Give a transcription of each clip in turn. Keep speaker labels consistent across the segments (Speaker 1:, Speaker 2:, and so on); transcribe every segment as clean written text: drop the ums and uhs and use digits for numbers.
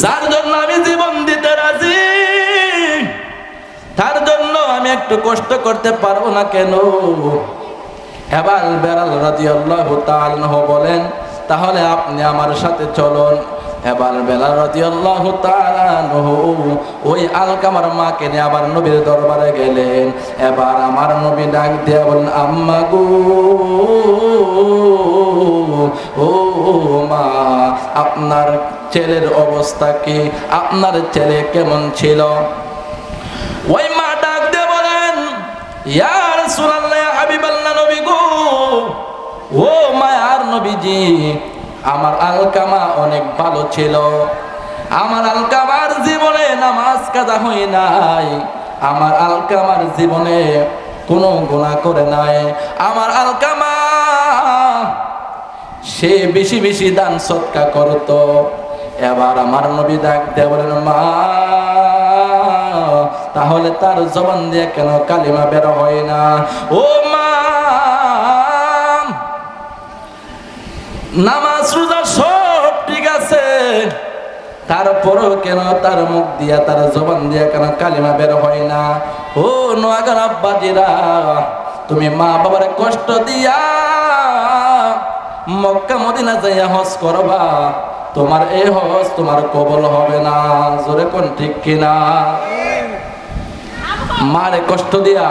Speaker 1: যার জন্য আমি জীবন দিতে রাজি, তার জন্য আমি একটু কষ্ট করতে পারবো না কেন? এবার বেলাল রাদিয়াল্লাহু তাআলা আনহু বলেন, তাহলে আপনি আমার সাথে চলুন। এবার বেলাল রাদিয়াল্লাহু তাআলা আনহু ওই আলকামার মাকে নিয়ে আবার নবীর দরবারে গেলেন। এবার আমার নবী ডাক দিয়ে বলেন, আম্মা গো, ও মা, আপনার ছেলের অবস্থা কি? আপনার ছেলে কেমন ছিল? ওই মা ডাক দিয়ে বলেন, ইয়া রাসূলুল্লাহ, ইয়া হাবিবাল্লাহ, নবী গো, ও মায়ার নবীজি, আমার আলকামা অনেক ভালো ছিল। আমার আলকামার জীবনে নামাজ কাজা হয় নাই, আমার আলকামার জীবনে কোনো গুনাহ করে নাই। আমার আলকামা সে বেশি বেশি দান সদকা করতো। এবার আমার নবী ডাক দিয়ে বলেন, মা, তাহলে তার জবান দিয়ে কেন কালিমা বের হয় না? ও মা, নামাজ রোজা সব ঠিক আছে, তারপরও কেন তার মুখ দিয়া, তার জবান দিয়া কেন কালিমা বের হয় না? ও নোয়াগার আব্বাজিরা, তুমি মা বাবার কষ্ট দিয়া মক্কা মদিনা যাইয়া হজ করবা, তোমার এই হজ তোমার কবুল হবে না। জোরে কোন ঠিক কিনা? মারে কষ্ট দিয়া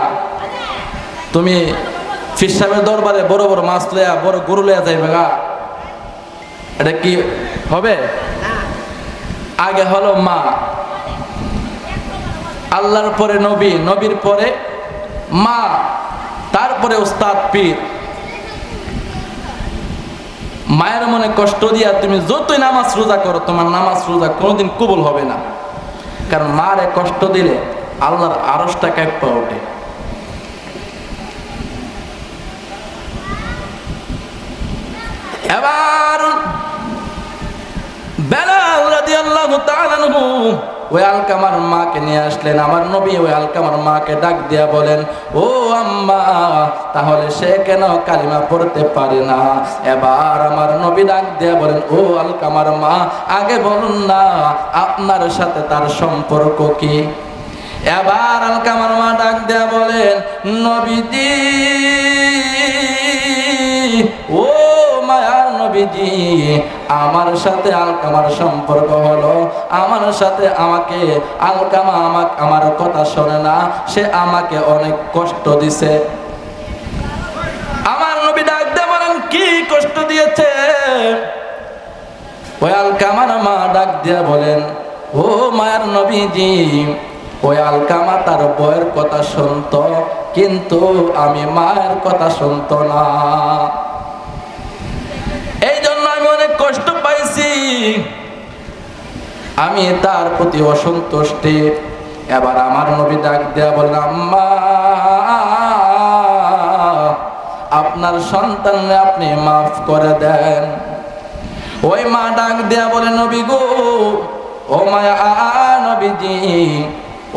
Speaker 1: তুমি ফির সাহেবের দরবারে বড় বড় মাছ লইয়া, বড় গরু লইয়া যাইবে গা, এটা কি হবে? আগে হলো মা, আল্লাহর পরে নবী, নবীর পরে মা, তারপরে উস্তাদ পীর। মায়ের মনে কষ্ট দিয়া তুমি যতই নামাজ রোজা করো, তোমার নামাজ রোজা কোনোদিন কবুল হবে না। কারণ মারে কষ্ট দিলে আল্লাহর আরশটা কাঁপা ওঠে। এবার বেলাল রাদিয়াল্লাহু তাআলা আনহু ওই আলকামার মাকে নিয়ে আসলেন। আমার নবী ওই আলকামার মাকে ডাক দিয়া বলেন, ও আম্মা, তাহলে সে কেন কালিমা পড়তে পারে না? এবার আমার নবী ডাক দিয়া বলেন, ও আলকামার মা, আগে বলুন না আপনার সাথে তার সম্পর্ক কি? এবার আলকামার মা ডাক দিয়া বলেন, নবীজি, ও মায়ার নবীজি, আমার সাথে আলকামার সম্পর্ক হলো, আমার সাথে আমাকে আলকামা আমার কথা শোনে না, সে আমাকে অনেক কষ্ট দিছে। আমার নবী ডাক দিয়ে বলেন, কি কষ্ট দিয়েছে? ওই আলকামার মা ডাক দিয়া বলেন, ও মায়ার নবীজি, ওই আলকামা তার বউয়ের কথা শুনতো, কিন্তু আমি মায়ের কথা শুনতো না, এই জন্য আমি অনেক কষ্ট পাইছি, আমি তার প্রতি অসন্তুষ্টি। এবার আমার নবী ডাক দেয়া বললেন, আম্মা, আপনার সন্তানকে আপনি মাফ করে দেন। ওই মা ডাক দেয়া বলে, নবী গো, ও মায়া নবীজি,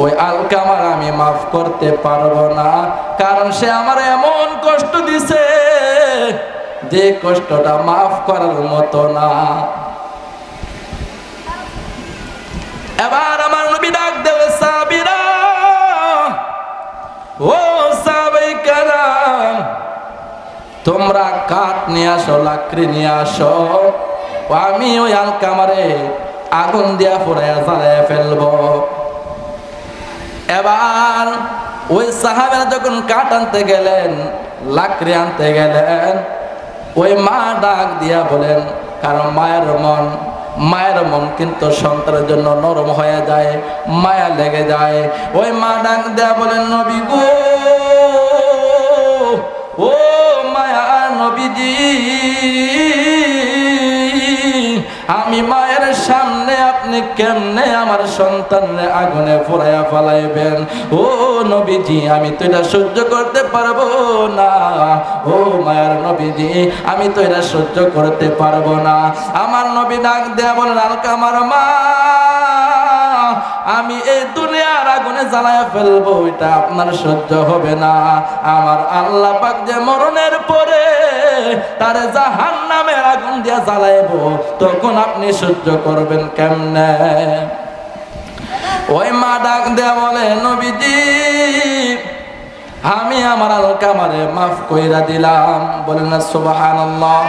Speaker 1: ওই আলকামার আমি মাফ করতে পারবো না, কারণ সে আমার এমন কষ্ট দিছে যে কষ্টটা মাফ করার মতো না। এবার আমার নবী ডাক দেবে, সাহাবীরা, ও সাহাবায়ে কেরাম, তোমরা কাঠ নিয়ে আসো, লাকড়ি নিয়ে আসো, আমি ওই আলকামারে আগুন দিয়া পুড়াইয়া জ্বালাইয়া ফেলবো। এবার ওই সাহাবারা যখন কাঠ আনতে গেলেন, লাকড়ি আনতে গেলেন, ওই মা ডাক দিয়া বলেন, কারণ মায়ের মন কিন্তু সন্তানের জন্য নরম হয়ে যায়, মায়া লেগে যায়। ওই মা ডাক দিয়া বলেন, নবী গো, ও মায়া নবীজি, আমি মায়ের সামনে আপনি কেমনে আমার সন্তানরে আগুনে পোড়াইয়া ফেলাইবেন? ও নবীজি, আমি তো এটা সহ্য করতে পারবো না। ও মায়ার নবীজি, আমি তো এটা সহ্য করতে পারবো না। আমার নবী ডাক দেয়া বলেন, আলকামার মা, আমি এই দুনিয়ার আগুনে জ্বালায় ফেলবো, এটা আপনার সহ্য হবে না। আমার আল্লাহ পাক যে মরণের পরে তারে জাহান্নামের আগুন দিয়ে জ্বালাইবো, তখন আপনি সহ্য করবেন কেমনে? ওই মা ডাক দেয়া বলে, নবীজি আমি আমার আলকামারে মাফ কইরা দিলাম। বলেন না সুবহানাল্লাহ।